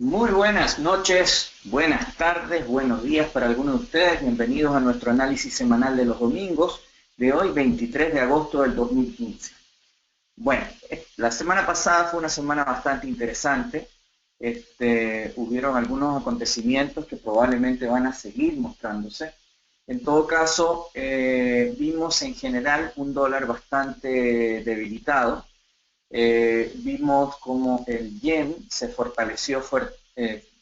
Muy buenas noches, buenas tardes, buenos días para algunos de ustedes. Bienvenidos a nuestro análisis semanal de los domingos de hoy, 23 de agosto del 2015. Bueno, la semana pasada fue una semana bastante interesante. Hubieron algunos acontecimientos que probablemente van a seguir mostrándose. En todo caso, vimos en general un dólar bastante debilitado. Vimos como el yen se fortaleció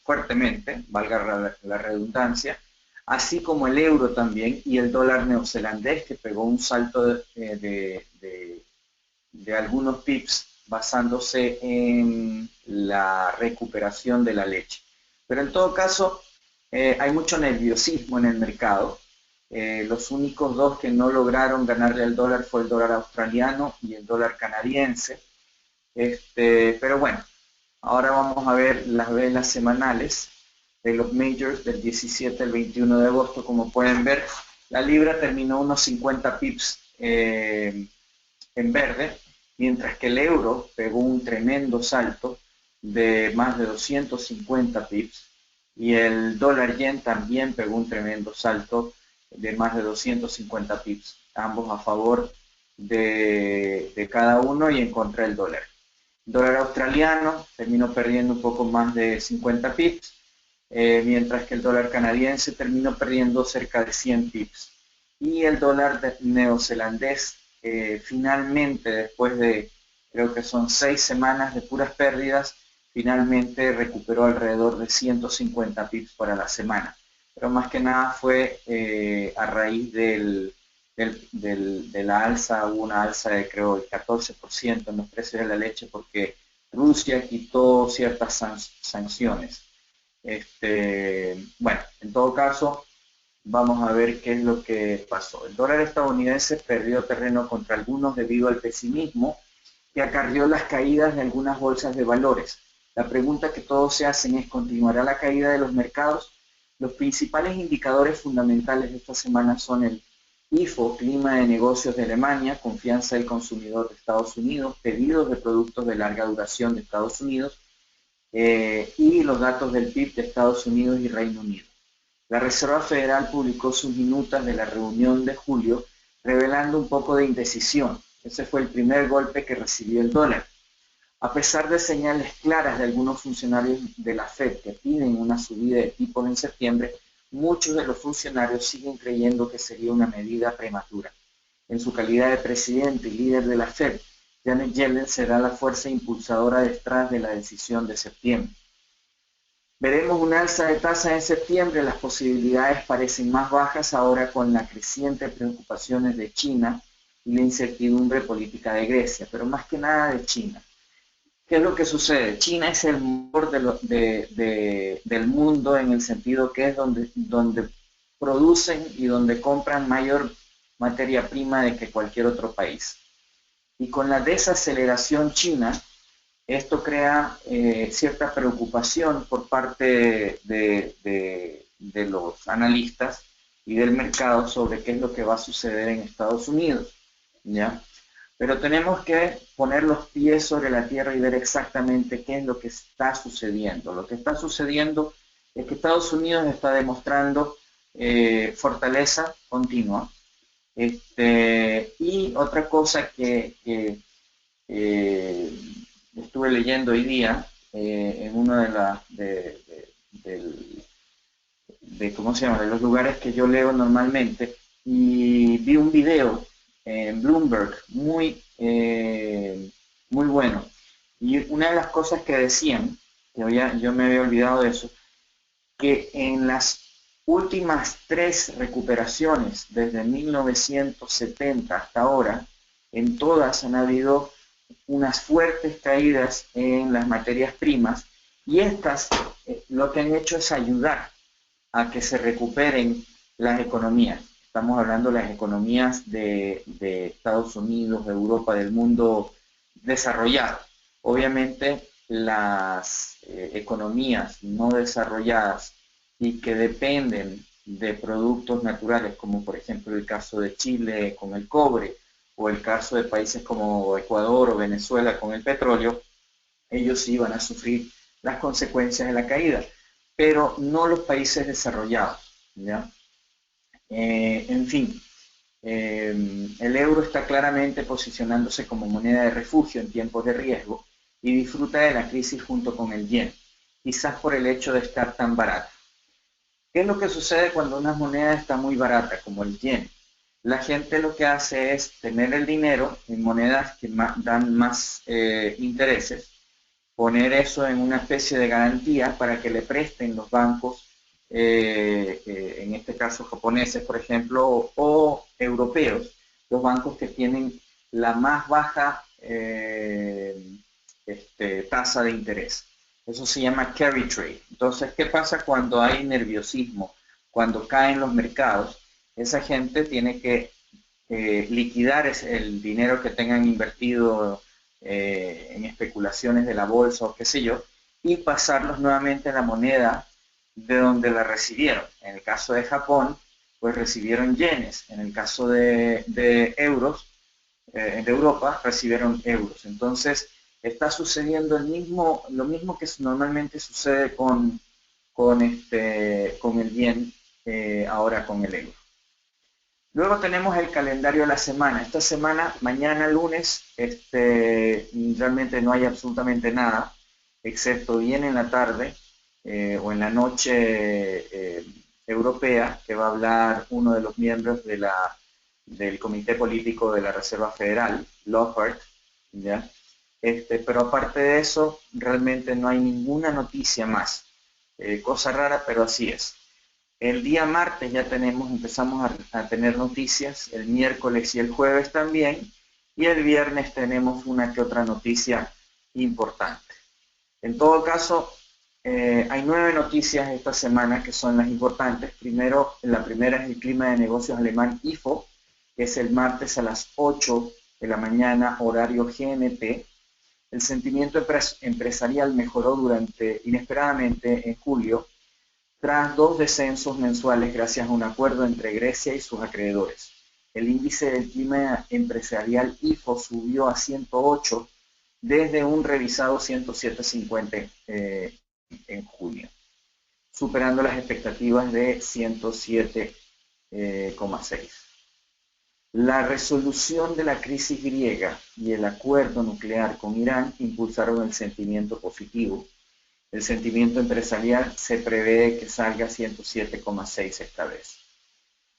fuertemente, valga la redundancia, así como el euro también y el dólar neozelandés que pegó un salto de algunos pips basándose en la recuperación de la leche. Pero en todo caso, hay mucho nerviosismo en el mercado. Los únicos dos que no lograron ganarle al dólar fue el dólar australiano y el dólar canadiense. Pero bueno, ahora vamos a ver las velas semanales de los majors del 17 al 21 de agosto. Como pueden ver, la libra terminó unos 50 pips en verde, mientras que el euro pegó un tremendo salto de más de 250 pips y el dólar yen también pegó un tremendo salto de más de 250 pips, ambos a favor de cada uno y en contra del dólar. El dólar australiano terminó perdiendo un poco más de 50 pips, mientras que el dólar canadiense terminó perdiendo cerca de 100 pips. Y el dólar neozelandés finalmente, después de creo que son 6 semanas de puras pérdidas, finalmente recuperó alrededor de 150 pips para la semana. Pero más que nada fue a raíz de la alza, hubo una alza de creo el 14% en los precios de la leche porque Rusia quitó ciertas sanciones. Bueno, en todo caso, vamos a ver qué es lo que pasó. El dólar estadounidense perdió terreno contra algunos debido al pesimismo que acarrió las caídas de algunas bolsas de valores. La pregunta que todos se hacen es, ¿continuará la caída de los mercados? Los principales indicadores fundamentales de esta semana son el IFO, Clima de Negocios de Alemania, Confianza del Consumidor de Estados Unidos, Pedidos de Productos de Larga Duración de Estados Unidos y los datos del PIB de Estados Unidos y Reino Unido. La Reserva Federal publicó sus minutas de la reunión de julio, revelando un poco de indecisión. Ese fue el primer golpe que recibió el dólar. A pesar de señales claras de algunos funcionarios de la Fed que piden una subida de tipos en septiembre, muchos de los funcionarios siguen creyendo que sería una medida prematura. En su calidad de presidente y líder de la Fed, Janet Yellen será la fuerza impulsadora detrás de la decisión de septiembre. Veremos una alza de tasas en septiembre. Las posibilidades parecen más bajas ahora con las crecientes preocupaciones de China y la incertidumbre política de Grecia, pero más que nada de China. ¿Qué es lo que sucede? China es el motor del mundo en el sentido que es donde producen y donde compran mayor materia prima de que cualquier otro país. Y con la desaceleración china, esto crea cierta preocupación por parte de los analistas y del mercado sobre qué es lo que va a suceder en Estados Unidos, ¿ya? Pero tenemos que poner los pies sobre la tierra y ver exactamente qué es lo que está sucediendo. Lo que está sucediendo es que Estados Unidos está demostrando fortaleza continua. Y otra cosa que estuve leyendo hoy día en uno ¿cómo se llama? De los lugares que yo leo normalmente y vi un video en Bloomberg muy bueno. Y una de las cosas que decían, que yo me había olvidado de eso, que en las últimas 3 recuperaciones desde 1970 hasta ahora, en todas han habido unas fuertes caídas en las materias primas y estas lo que han hecho es ayudar a que se recuperen las economías. Estamos hablando de las economías de Estados Unidos, de Europa, del mundo desarrollado. Obviamente las economías no desarrolladas y que dependen de productos naturales, como por ejemplo el caso de Chile con el cobre, o el caso de países como Ecuador o Venezuela con el petróleo, ellos sí van a sufrir las consecuencias de la caída, pero no los países desarrollados, ¿ya? En fin, el euro está claramente posicionándose como moneda de refugio en tiempos de riesgo y disfruta de la crisis junto con el yen, quizás por el hecho de estar tan barata. ¿Qué es lo que sucede cuando una moneda está muy barata, como el yen? La gente lo que hace es tener el dinero en monedas que dan más intereses, poner eso en una especie de garantía para que le presten los bancos, en este caso japoneses, por ejemplo, o europeos, los bancos que tienen la más baja tasa de interés. Eso se llama carry trade. Entonces, ¿qué pasa cuando hay nerviosismo? Cuando caen los mercados, esa gente tiene que liquidar el dinero que tengan invertido en especulaciones de la bolsa o qué sé yo, y pasarlos nuevamente a la moneda de donde la recibieron. En el caso de Japón, pues recibieron yenes. En el caso de euros, de Europa, recibieron euros. Entonces, está sucediendo lo mismo que normalmente sucede con el yen, ahora con el euro. Luego tenemos el calendario de la semana. Esta semana, mañana lunes, realmente no hay absolutamente nada, excepto bien en la tarde o en la noche europea, que va a hablar uno de los miembros del Comité Político de la Reserva Federal, Lockhart, ¿ya? Pero aparte de eso, realmente no hay ninguna noticia más. Cosa rara, pero así es. El día martes ya empezamos a tener noticias, el miércoles y el jueves también, y el viernes tenemos una que otra noticia importante. En todo caso, hay 9 noticias esta semana que son las importantes. La primera es el clima de negocios alemán IFO, que es el martes a las 8 de la mañana, horario GMT. El sentimiento empresarial mejoró inesperadamente en julio, tras 2 descensos mensuales gracias a un acuerdo entre Grecia y sus acreedores. El índice del clima empresarial IFO subió a 108 desde un revisado 107,50 en junio, superando las expectativas de 107,6. La resolución de la crisis griega y el acuerdo nuclear con Irán impulsaron el sentimiento positivo. El sentimiento empresarial se prevé que salga a 107,6 esta vez.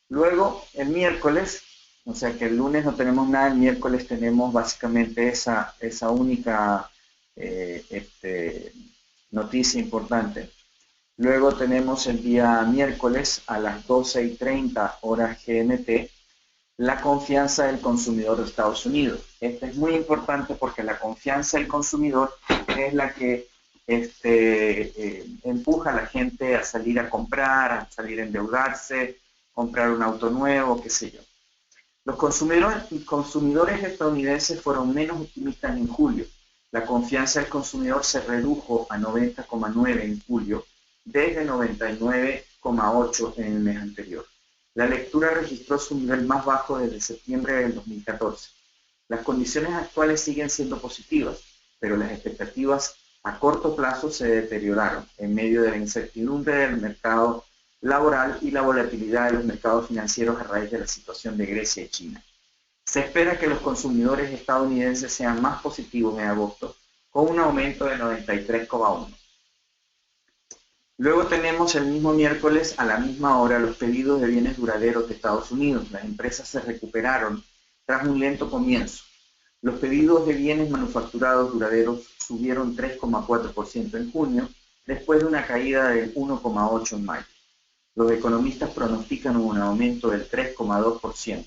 Luego, el miércoles, o sea que el lunes no tenemos nada, el miércoles tenemos básicamente esa única noticia importante. Luego tenemos el día miércoles a las 12:30 horas GMT, la confianza del consumidor de Estados Unidos. Esto es muy importante porque la confianza del consumidor es la que empuja a la gente a salir a comprar, a salir a endeudarse, comprar un auto nuevo, qué sé yo. Los consumidores estadounidenses fueron menos optimistas en julio. La confianza del consumidor se redujo a 90,9 en julio, desde 99,8 en el mes anterior. La lectura registró su nivel más bajo desde septiembre del 2014. Las condiciones actuales siguen siendo positivas, pero las expectativas a corto plazo se deterioraron en medio de la incertidumbre del mercado laboral y la volatilidad de los mercados financieros a raíz de la situación de Grecia y China. Se espera que los consumidores estadounidenses sean más positivos en agosto, con un aumento de 93,1. Luego tenemos el mismo miércoles a la misma hora los pedidos de bienes duraderos de Estados Unidos. Las empresas se recuperaron tras un lento comienzo. Los pedidos de bienes manufacturados duraderos subieron 3,4% en junio, después de una caída del 1,8% en mayo. Los economistas pronostican un aumento del 3,2%.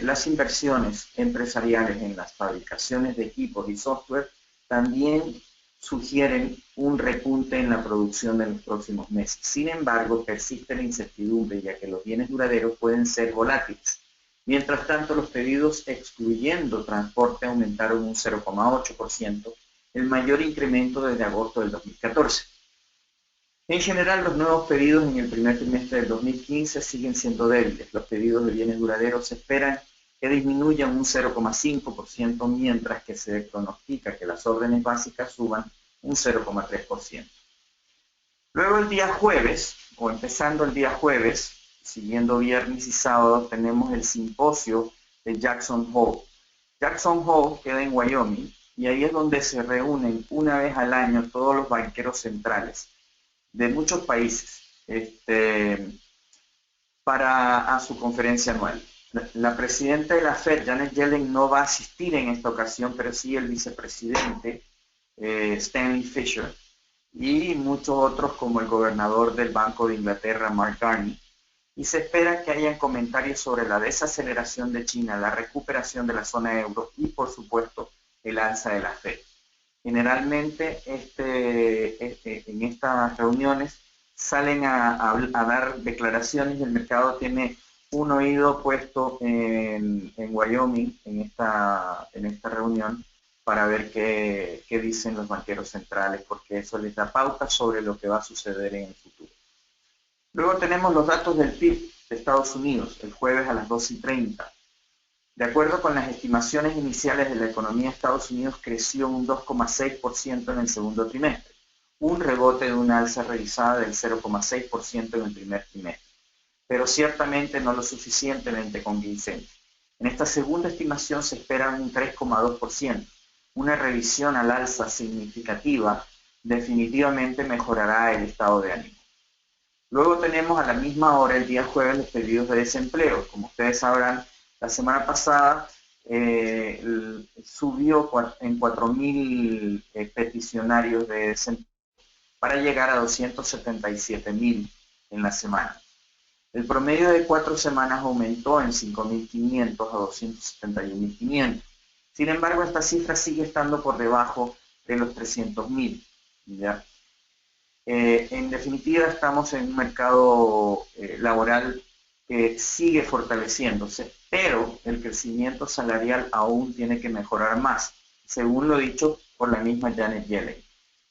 Las inversiones empresariales en las fabricaciones de equipos y software también sugieren un repunte en la producción en los próximos meses. Sin embargo, persiste la incertidumbre, ya que los bienes duraderos pueden ser volátiles. Mientras tanto, los pedidos excluyendo transporte aumentaron un 0,8%, el mayor incremento desde agosto del 2014. En general, los nuevos pedidos en el primer trimestre del 2015 siguen siendo débiles. Los pedidos de bienes duraderos se esperan que disminuyan un 0,5%, mientras que se pronostica que las órdenes básicas suban un 0,3%. Luego el día jueves, o empezando el día jueves, siguiendo viernes y sábado, tenemos el simposio de Jackson Hole. Jackson Hole queda en Wyoming y ahí es donde se reúnen una vez al año todos los banqueros centrales de muchos países para su conferencia anual. La presidenta de la Fed, Janet Yellen, no va a asistir en esta ocasión, pero sí el vicepresidente Stanley Fischer y muchos otros como el gobernador del Banco de Inglaterra, Mark Carney. Y se espera que hayan comentarios sobre la desaceleración de China, la recuperación de la zona euro y, por supuesto, el alza de la Fed. Generalmente en estas reuniones salen a dar declaraciones y el mercado tiene un oído puesto en Wyoming en esta reunión para ver qué dicen los banqueros centrales, porque eso les da pauta sobre lo que va a suceder en el futuro. Luego tenemos los datos del PIB de Estados Unidos, el jueves a las 2:30. De acuerdo con las estimaciones iniciales de la economía de Estados Unidos, creció un 2,6% en el segundo trimestre, un rebote de una alza revisada del 0,6% en el primer trimestre, pero ciertamente no lo suficientemente convincente. En esta segunda estimación se espera un 3,2%, una revisión al alza significativa definitivamente mejorará el estado de ánimo. Luego tenemos a la misma hora, el día jueves, los pedidos de desempleo. Como ustedes sabrán, la semana pasada subió en 4.000 peticionarios de desempleo para llegar a 277.000 en la semana. El promedio de 4 semanas aumentó en 5.500 a 271.500. Sin embargo, esta cifra sigue estando por debajo de los 300.000. ¿Ya? En definitiva, estamos en un mercado laboral que sigue fortaleciéndose, pero el crecimiento salarial aún tiene que mejorar más, según lo dicho por la misma Janet Yellen.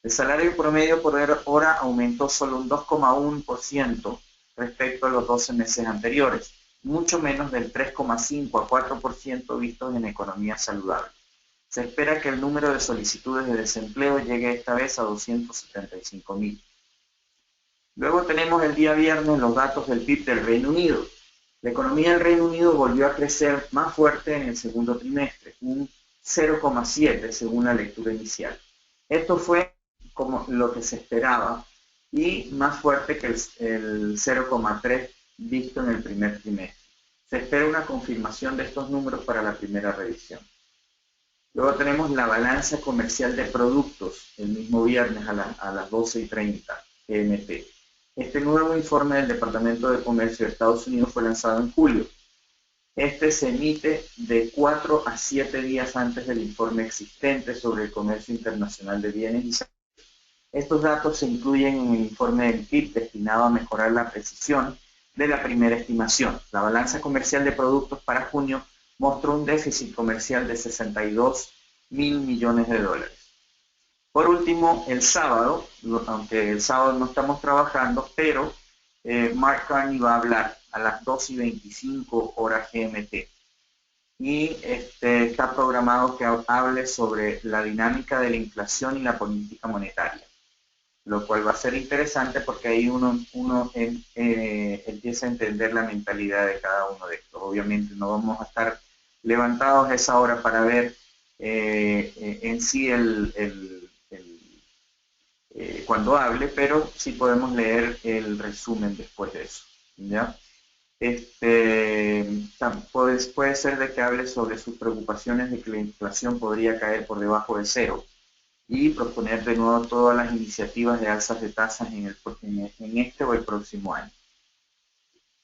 El salario promedio por hora aumentó solo un 2,1% respecto a los 12 meses anteriores, mucho menos del 3,5 a 4% vistos en economías saludables. Se espera que el número de solicitudes de desempleo llegue esta vez a 275.000. Luego tenemos el día viernes los datos del PIB del Reino Unido. La economía del Reino Unido volvió a crecer más fuerte en el segundo trimestre, un 0,7 según la lectura inicial. Esto fue como lo que se esperaba y más fuerte que el 0,3 visto en el primer trimestre. Se espera una confirmación de estos números para la primera revisión. Luego tenemos la balanza comercial de productos el mismo viernes a las 12:30 GMT. Este nuevo informe del Departamento de Comercio de Estados Unidos fue lanzado en julio. Este se emite de 4 a 7 días antes del informe existente sobre el comercio internacional de bienes y servicios. Estos datos se incluyen en el informe del PIB destinado a mejorar la precisión de la primera estimación. La balanza comercial de productos para junio mostró un déficit comercial de 62.000 millones de dólares. Por último, el sábado, aunque el sábado no estamos trabajando, pero Mark Carney va a hablar a las 2:25 horas GMT. Y está programado que hable sobre la dinámica de la inflación y la política monetaria, lo cual va a ser interesante porque ahí uno empieza a entender la mentalidad de cada uno de estos. Obviamente no vamos a estar levantados a esa hora para ver en sí cuando hable, pero sí podemos leer el resumen después de eso, ¿ya? Puede ser de que hable sobre sus preocupaciones de que la inflación podría caer por debajo de cero y proponer de nuevo todas las iniciativas de alzas de tasas en este o el próximo año.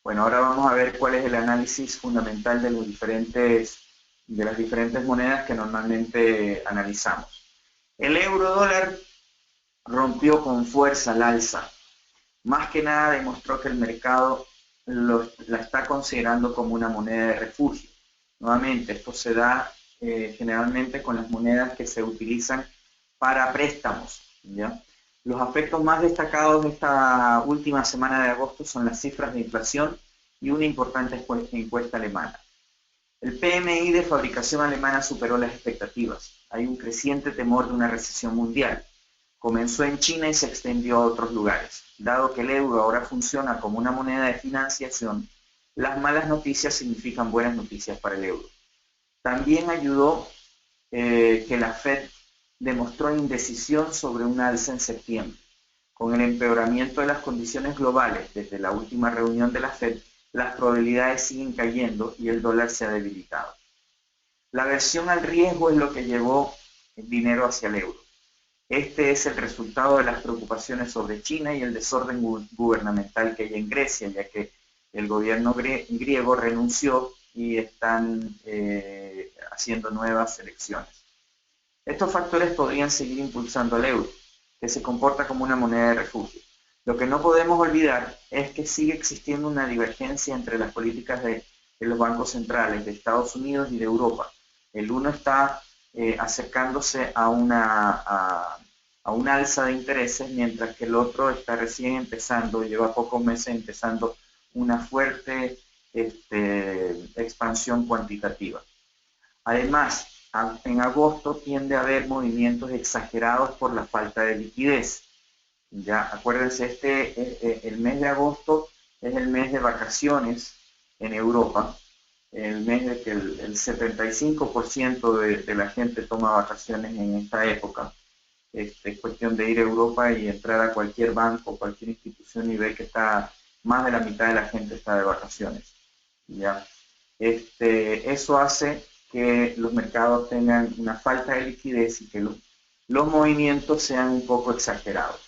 Bueno, ahora vamos a ver cuál es el análisis fundamental de las diferentes monedas que normalmente analizamos. El euro dólar rompió con fuerza al alza. Más que nada demostró que el mercado la está considerando como una moneda de refugio. Nuevamente, esto se da generalmente con las monedas que se utilizan para préstamos, ¿ya? Los aspectos más destacados de esta última semana de agosto son las cifras de inflación y una importante encuesta alemana. El PMI de fabricación alemana superó las expectativas. Hay un creciente temor de una recesión mundial. Comenzó en China y se extendió a otros lugares. Dado que el euro ahora funciona como una moneda de financiación, las malas noticias significan buenas noticias para el euro. También ayudó que la Fed demostró indecisión sobre un alza en septiembre. Con el empeoramiento de las condiciones globales desde la última reunión de la Fed, las probabilidades siguen cayendo y el dólar se ha debilitado. La aversión al riesgo es lo que llevó el dinero hacia el euro. Este es el resultado de las preocupaciones sobre China y el desorden gubernamental que hay en Grecia, ya que el gobierno griego renunció y están haciendo nuevas elecciones. Estos factores podrían seguir impulsando al euro, que se comporta como una moneda de refugio. Lo que no podemos olvidar es que sigue existiendo una divergencia entre las políticas de los bancos centrales de Estados Unidos y de Europa. El uno está acercándose a un alza de intereses, mientras que el otro está recién empezando, lleva pocos meses empezando una fuerte expansión cuantitativa. Además, en agosto tiende a haber movimientos exagerados por la falta de liquidez. Ya, acuérdense, el mes de agosto es el mes de vacaciones en Europa, el mes de que el 75% de la gente toma vacaciones en esta época. Es cuestión de ir a Europa y entrar a cualquier banco, cualquier institución y ver que más de la mitad de la gente está de vacaciones. ¿Ya? Eso hace que los mercados tengan una falta de liquidez y que los movimientos sean un poco exagerados.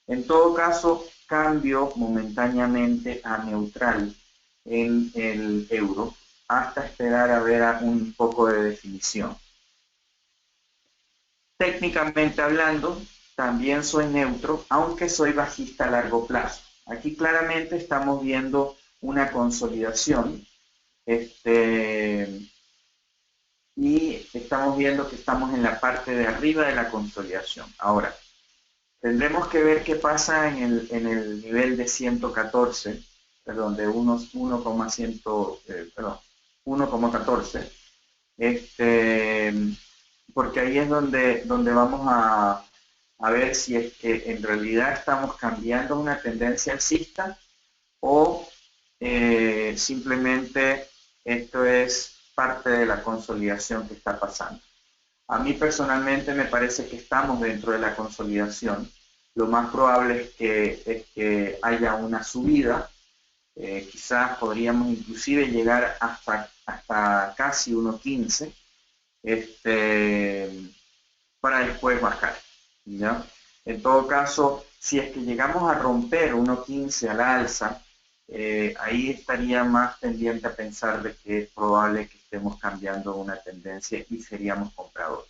En todo caso, cambio momentáneamente a neutral en el euro hasta esperar a ver un poco de definición. Técnicamente hablando, también soy neutro, aunque soy bajista a largo plazo. Aquí claramente estamos viendo una consolidación y estamos viendo que estamos en la parte de arriba de la consolidación. Ahora, tendremos que ver qué pasa en el nivel de 114, perdón, de 1,14, porque ahí es donde vamos a ver si es que en realidad estamos cambiando una tendencia alcista o simplemente esto es parte de la consolidación que está pasando. A mí personalmente me parece que estamos dentro de la consolidación. Lo más probable es que haya una subida. Quizás podríamos inclusive llegar hasta casi 1,15 para después bajar, ¿ya? En todo caso, si es que llegamos a romper 1,15 al alza, ahí estaría más tendiente a pensar de que es probable que estemos cambiando una tendencia y seríamos compradores.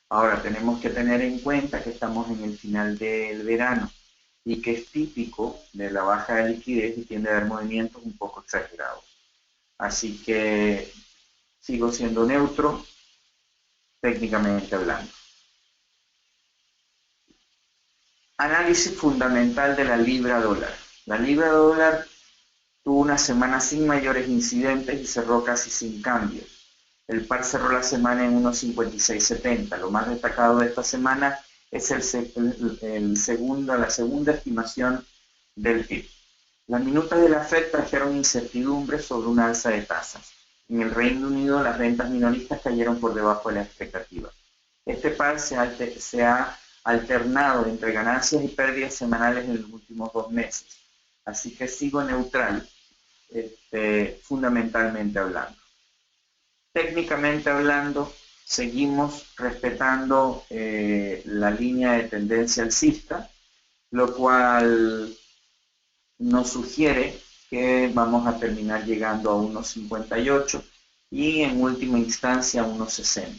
Ahora, tenemos que tener en cuenta que estamos en el final del verano y que es típico de la baja de liquidez y tiende a haber movimientos un poco exagerados. Así que sigo siendo neutro, técnicamente hablando. Análisis fundamental de la libra dólar. La libra dólar tuvo una semana sin mayores incidentes y cerró casi sin cambios. El par cerró la semana en 1,5670. Lo más destacado de esta semana es la segunda estimación del PIB. Las minutas de la Fed trajeron incertidumbre sobre una alza de tasas. En el Reino Unido, las ventas minoristas cayeron por debajo de la expectativa. Este par se ha alternado entre ganancias y pérdidas semanales en los últimos 2 meses. Así que sigo neutral, fundamentalmente hablando. Técnicamente hablando, seguimos respetando la línea de tendencia alcista, lo cual nos sugiere que vamos a terminar llegando a 1,58 y en última instancia a 1,60.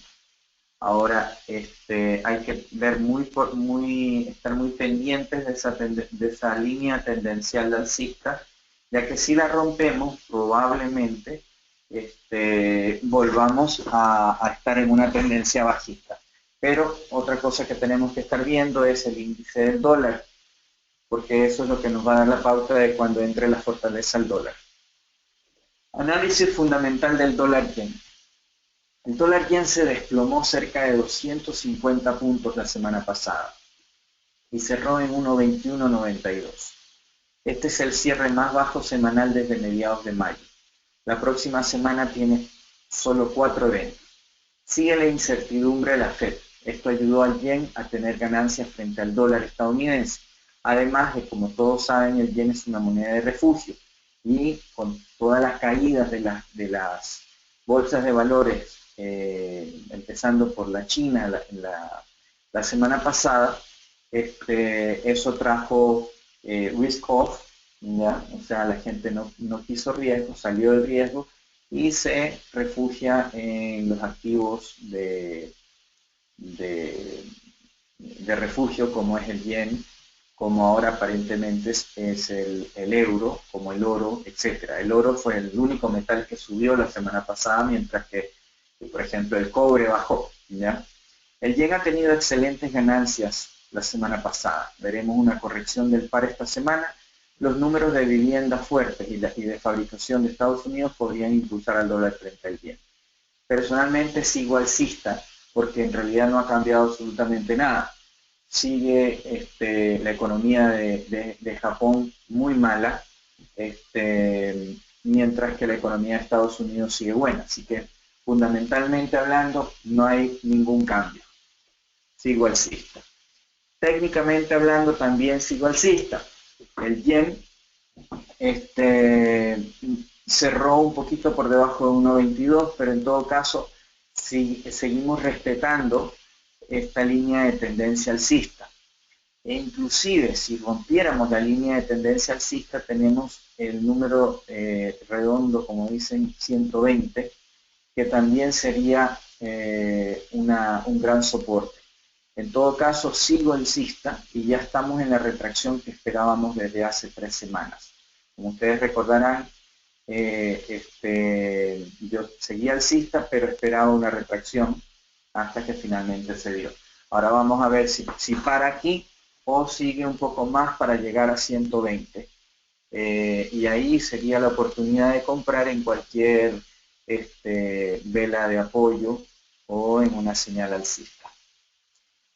Ahora hay que ver estar muy pendientes de esa línea tendencial alcista, ya que si la rompemos probablemente volvamos a estar en una tendencia bajista. Pero otra cosa que tenemos que estar viendo es el índice del dólar, porque eso es lo que nos va a dar la pauta de cuando entre la fortaleza al dólar. Análisis fundamental del dólar yen. El dólar yen se desplomó cerca de 250 puntos la semana pasada. y cerró en 1.2192. Este es el cierre más bajo semanal desde mediados de mayo. La próxima semana tiene solo 4 eventos. Sigue la incertidumbre de la Fed. Esto ayudó al yen a tener ganancias frente al dólar estadounidense. Además de, como todos saben, el yen es una moneda de refugio y con todas las caídas de las bolsas de valores, empezando por la China la semana pasada, eso trajo risk off, ¿ya? O sea, la gente no quiso riesgo, salió del riesgo y se refugia en los activos de, de refugio como es el yen, como ahora aparentemente es el euro, como el oro, etcétera. El oro fue el único metal que subió la semana pasada, mientras que, por ejemplo, el cobre bajó, ¿ya? El yen ha tenido excelentes ganancias la semana pasada. Veremos una corrección del par esta semana. Los números de vivienda fuertes y de fabricación de Estados Unidos podrían impulsar al dólar frente al yen. Personalmente sigo alcista porque en realidad no ha cambiado absolutamente nada. Sigue la economía de Japón muy mala, mientras que la economía de Estados Unidos sigue buena. Así que fundamentalmente hablando no hay ningún cambio. Sigo alcista. Técnicamente hablando también sigo alcista. El yen cerró un poquito por debajo de 1.22, pero en todo caso si seguimos respetando esta línea de tendencia alcista. E inclusive si rompiéramos la línea de tendencia alcista, tenemos el número redondo, como dicen, 120, que también sería un gran soporte. En todo caso, sigo alcista y ya estamos en la retracción que esperábamos desde hace 3 semanas. Como ustedes recordarán, yo seguía alcista, pero esperaba una retracción hasta que finalmente se dio. Ahora vamos a ver si para aquí o sigue un poco más para llegar a 120. Y ahí sería la oportunidad de comprar en cualquier vela de apoyo o en una señal alcista.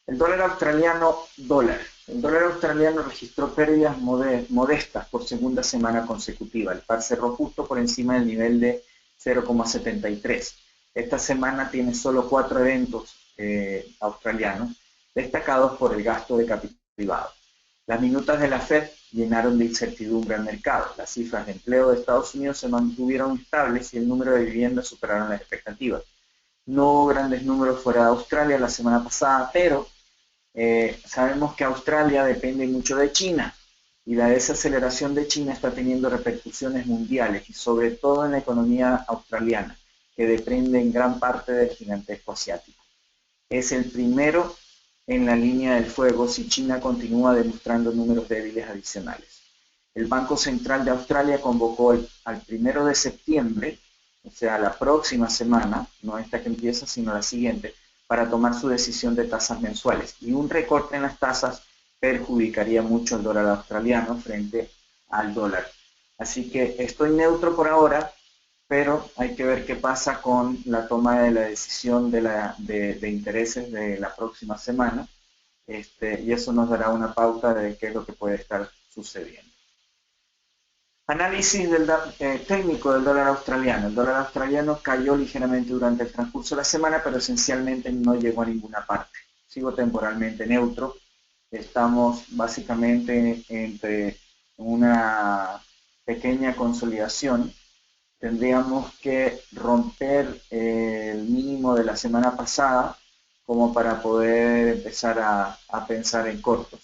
El dólar australiano, El dólar australiano registró pérdidas modestas por segunda semana consecutiva. El par cerró justo por encima del nivel de 0,73. Esta semana tiene solo 4 eventos australianos, destacados por el gasto de capital privado. Las minutas de la Fed llenaron de incertidumbre al mercado. Las cifras de empleo de Estados Unidos se mantuvieron estables y el número de viviendas superaron las expectativas. No hubo grandes números fuera de Australia la semana pasada, pero sabemos que Australia depende mucho de China y la desaceleración de China está teniendo repercusiones mundiales y sobre todo en la economía australiana, que depende en gran parte del gigantesco asiático. Es el primero en la línea del fuego si China continúa demostrando números débiles adicionales. El Banco Central de Australia convocó al 1 de septiembre, o sea, la próxima semana, no esta que empieza, sino la siguiente, para tomar su decisión de tasas mensuales. Y un recorte en las tasas perjudicaría mucho el dólar australiano frente al dólar. Así que estoy neutro por ahora, pero hay que ver qué pasa con la toma de la decisión de intereses de la próxima semana, y eso nos dará una pauta de qué es lo que puede estar sucediendo. Análisis técnico del dólar australiano. El dólar australiano cayó ligeramente durante el transcurso de la semana, pero esencialmente no llegó a ninguna parte. Sigo temporalmente neutro. Estamos básicamente entre una pequeña consolidación. Tendríamos que romper el mínimo de la semana pasada como para poder empezar a pensar en cortos.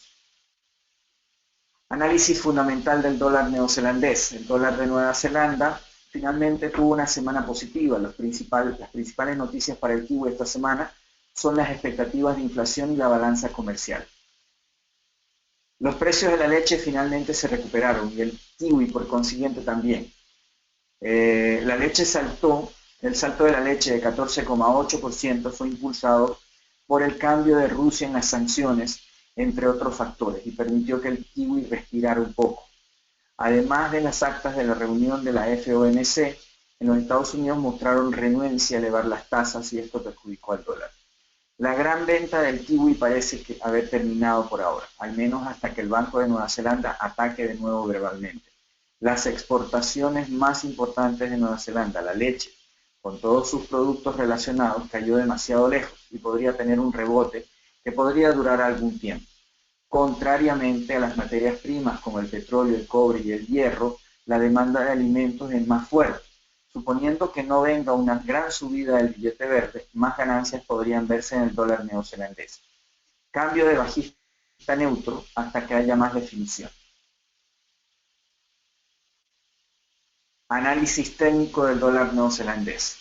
Análisis fundamental del dólar neozelandés. El dólar de Nueva Zelanda finalmente tuvo una semana positiva. Las principales noticias para el kiwi esta semana son las expectativas de inflación y la balanza comercial. Los precios de la leche finalmente se recuperaron y el kiwi por consiguiente también. La leche saltó, el salto de la leche de 14,8% fue impulsado por el cambio de Rusia en las sanciones, entre otros factores, y permitió que el kiwi respirara un poco. Además de las actas de la reunión de la FOMC, en los Estados Unidos mostraron renuencia a elevar las tasas y esto perjudicó al dólar. La gran venta del kiwi parece haber terminado por ahora, al menos hasta que el Banco de Nueva Zelanda ataque de nuevo verbalmente. Las exportaciones más importantes de Nueva Zelanda, la leche, con todos sus productos relacionados, cayó demasiado lejos y podría tener un rebote que podría durar algún tiempo. Contrariamente a las materias primas como el petróleo, el cobre y el hierro, la demanda de alimentos es más fuerte. Suponiendo que no venga una gran subida del billete verde, más ganancias podrían verse en el dólar neozelandés. Cambio de bajista a neutro hasta que haya más definición. Análisis técnico del dólar neozelandés.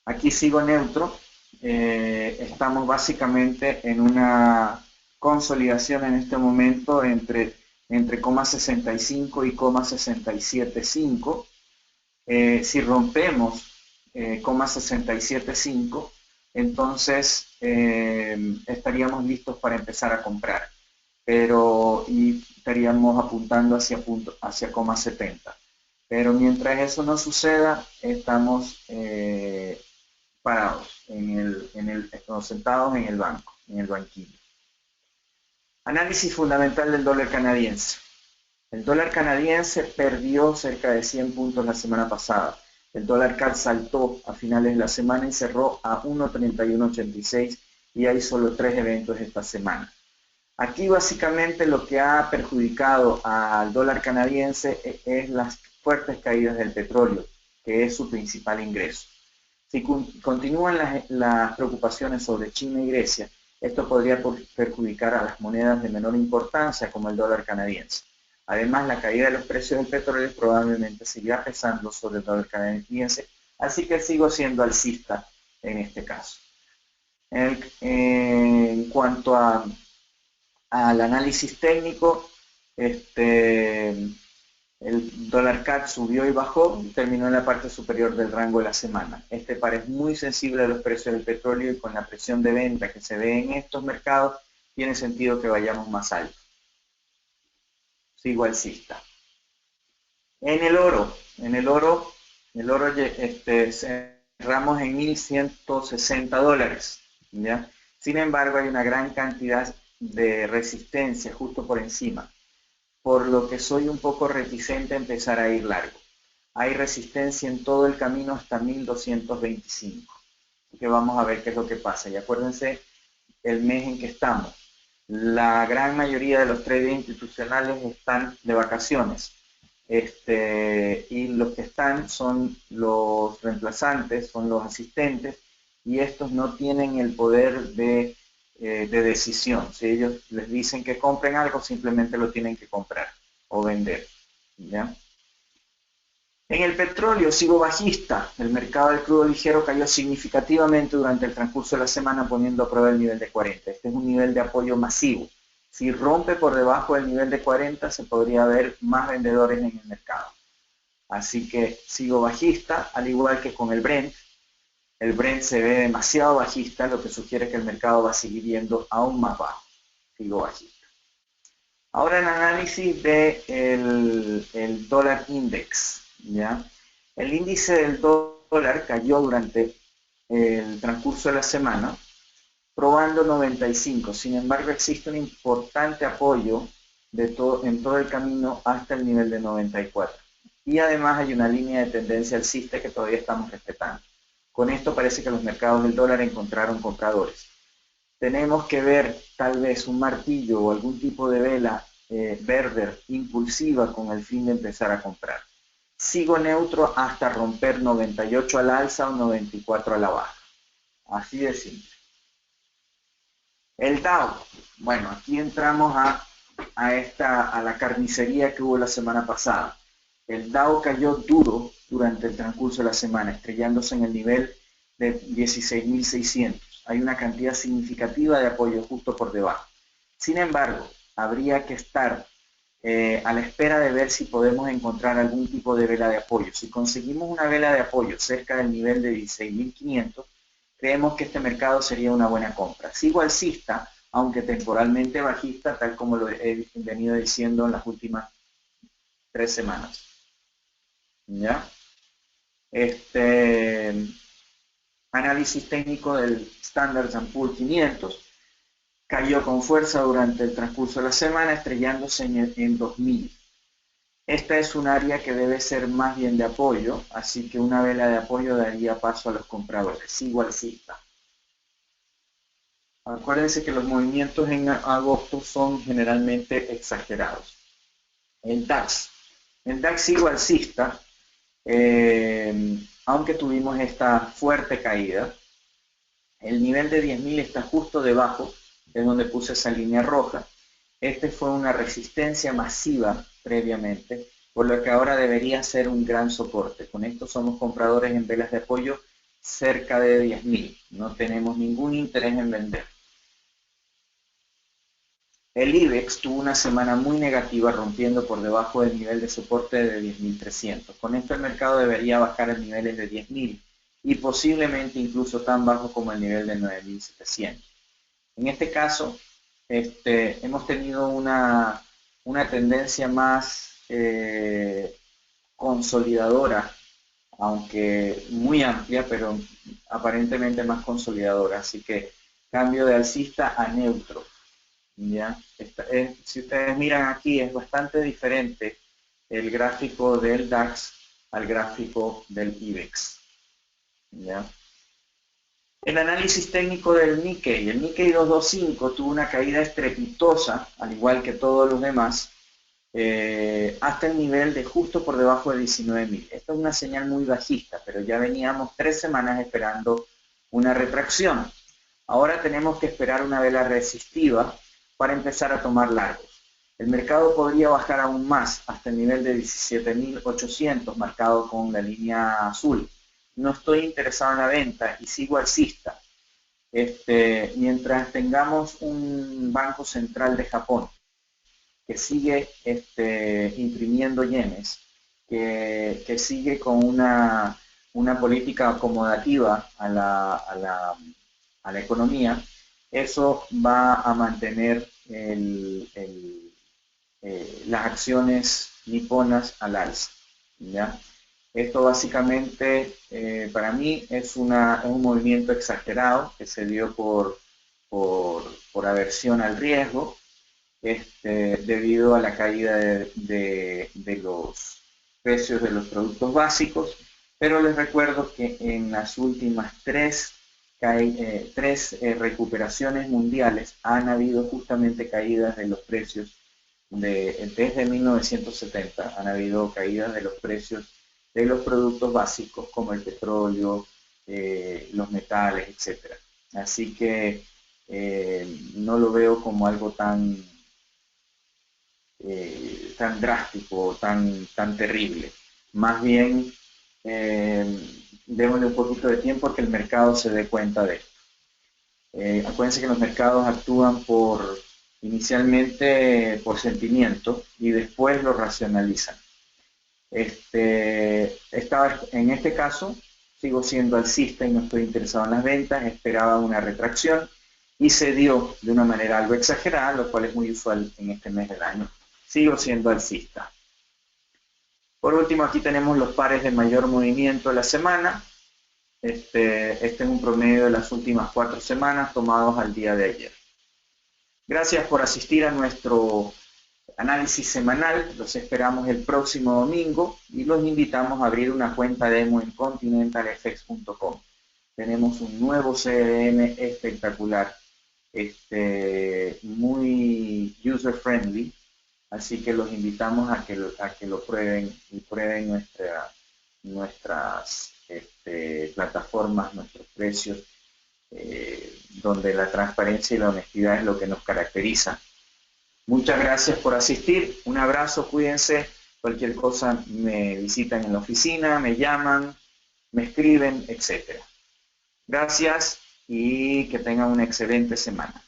Aquí sigo neutro. Estamos básicamente en una consolidación en este momento entre 0,65 y 0,675. Si rompemos 0,675, entonces estaríamos listos para empezar a comprar, y estaríamos apuntando hacia 0,70. Pero mientras eso no suceda, estamos parados, sentados en el banco, en el banquillo. Análisis fundamental del dólar canadiense. El dólar canadiense perdió cerca de 100 puntos la semana pasada. El dólar CAD saltó a finales de la semana y cerró a 1.3186 y hay solo 3 eventos esta semana. Aquí básicamente lo que ha perjudicado al dólar canadiense es las fuertes caídas del petróleo, que es su principal ingreso. Si continúan las preocupaciones sobre China y Grecia, esto podría perjudicar a las monedas de menor importancia como el dólar canadiense. Además, la caída de los precios del petróleo probablemente seguirá pesando sobre el dólar canadiense, así que sigo siendo alcista en este caso. En cuanto al análisis técnico, el dólar CAD subió y bajó y terminó en la parte superior del rango de la semana. Este par es muy sensible a los precios del petróleo y con la presión de venta que se ve en estos mercados, tiene sentido que vayamos más alto. Sigo alcista. En el oro cerramos en $1.160, ¿ya? Sin embargo, hay una gran cantidad de resistencia justo por encima, por lo que soy un poco reticente a empezar a ir largo. Hay resistencia en todo el camino hasta 1.225, que vamos a ver qué es lo que pasa. Y acuérdense el mes en que estamos. La gran mayoría de los traders institucionales están de vacaciones. Y los que están son los reemplazantes, son los asistentes, y estos no tienen el poder de decisión. Si ellos les dicen que compren algo, simplemente lo tienen que comprar o vender, ¿ya? En el petróleo sigo bajista. El mercado del crudo ligero cayó significativamente durante el transcurso de la semana poniendo a prueba el nivel de 40. Este es un nivel de apoyo masivo. Si rompe por debajo del nivel de 40, se podría ver más vendedores en el mercado. Así que sigo bajista, al igual que con el Brent. El Brent se ve demasiado bajista, lo que sugiere que el mercado va a seguir yendo aún más bajo. Sigo bajista. Ahora el análisis del dólar index, ¿ya? El índice del dólar cayó durante el transcurso de la semana, probando 95. Sin embargo, existe un importante apoyo en todo el camino hasta el nivel de 94. Y además hay una línea de tendencia alcista que todavía estamos respetando. Con esto parece que los mercados del dólar encontraron compradores. Tenemos que ver tal vez un martillo o algún tipo de vela verde impulsiva con el fin de empezar a comprar. Sigo neutro hasta romper 98 al alza o 94 a la baja. Así de simple. El Dow. Bueno, aquí entramos a la carnicería que hubo la semana pasada. El Dow cayó duro durante el transcurso de la semana, estrellándose en el nivel de 16.600. Hay una cantidad significativa de apoyo justo por debajo. Sin embargo, habría que estar a la espera de ver si podemos encontrar algún tipo de vela de apoyo. Si conseguimos una vela de apoyo cerca del nivel de 16.500, creemos que este mercado sería una buena compra. Sigo alcista, aunque temporalmente bajista, tal como lo he venido diciendo en las últimas 3 semanas. ¿Ya? Análisis técnico del Standard & Poor's 500. Cayó con fuerza durante el transcurso de la semana, estrellándose en 2000. Esta es un área que debe ser más bien de apoyo, así que una vela de apoyo daría paso a los compradores. Sigo alcista. Acuérdense que los movimientos en agosto son generalmente exagerados. El DAX. El DAX sigo alcista, aunque tuvimos esta fuerte caída. El nivel de 10.000 está justo debajo, es donde puse esa línea roja. Este fue una resistencia masiva previamente, por lo que ahora debería ser un gran soporte. Con esto somos compradores en velas de apoyo cerca de 10.000. No tenemos ningún interés en vender. El IBEX tuvo una semana muy negativa, rompiendo por debajo del nivel de soporte de 10.300. Con esto el mercado debería bajar a niveles de 10.000 y posiblemente incluso tan bajo como el nivel de 9.700. En este caso, hemos tenido una tendencia más consolidadora, aunque muy amplia, pero aparentemente más consolidadora. Así que cambio de alcista a neutro. ¿Ya? Si ustedes miran aquí, es bastante diferente el gráfico del DAX al gráfico del IBEX. ¿Ya? El análisis técnico del Nikkei. El Nikkei 225 tuvo una caída estrepitosa, al igual que todos los demás, hasta el nivel de justo por debajo de 19.000. Esto es una señal muy bajista, pero ya veníamos 3 semanas esperando una retracción. Ahora tenemos que esperar una vela resistiva para empezar a tomar largos. El mercado podría bajar aún más hasta el nivel de 17.800, marcado con la línea azul. No estoy interesado en la venta y sigo alcista. Mientras tengamos un banco central de Japón que sigue imprimiendo yenes, que sigue con una política acomodativa a la economía, eso va a mantener las acciones niponas al alza. ¿Ya? Esto básicamente para mí es un movimiento exagerado que se dio por aversión al riesgo, debido a la caída de los precios de los productos básicos, pero les recuerdo que en las últimas tres recuperaciones mundiales han habido justamente caídas de los precios desde 1970 han habido caídas de los precios de los productos básicos como el petróleo, los metales, etc. Así que no lo veo como algo tan drástico, tan terrible. Más bien, démosle un poquito de tiempo a que el mercado se dé cuenta de esto. Acuérdense que los mercados actúan inicialmente por sentimiento y después lo racionalizan. En este caso, sigo siendo alcista y no estoy interesado en las ventas, esperaba una retracción y se dio de una manera algo exagerada, lo cual es muy usual en este mes del año. Sigo siendo alcista. Por último, aquí tenemos los pares de mayor movimiento de la semana. Este es un promedio de las últimas 4 semanas tomados al día de ayer. Gracias por asistir a nuestro análisis semanal. Los esperamos el próximo domingo y los invitamos a abrir una cuenta demo en continentalfx.com. Tenemos un nuevo CRM espectacular, muy user friendly, así que los invitamos a que lo prueben y prueben nuestras plataformas, nuestros precios, donde la transparencia y la honestidad es lo que nos caracteriza. Muchas gracias por asistir, un abrazo, cuídense, cualquier cosa me visitan en la oficina, me llaman, me escriben, etc. Gracias y que tengan una excelente semana.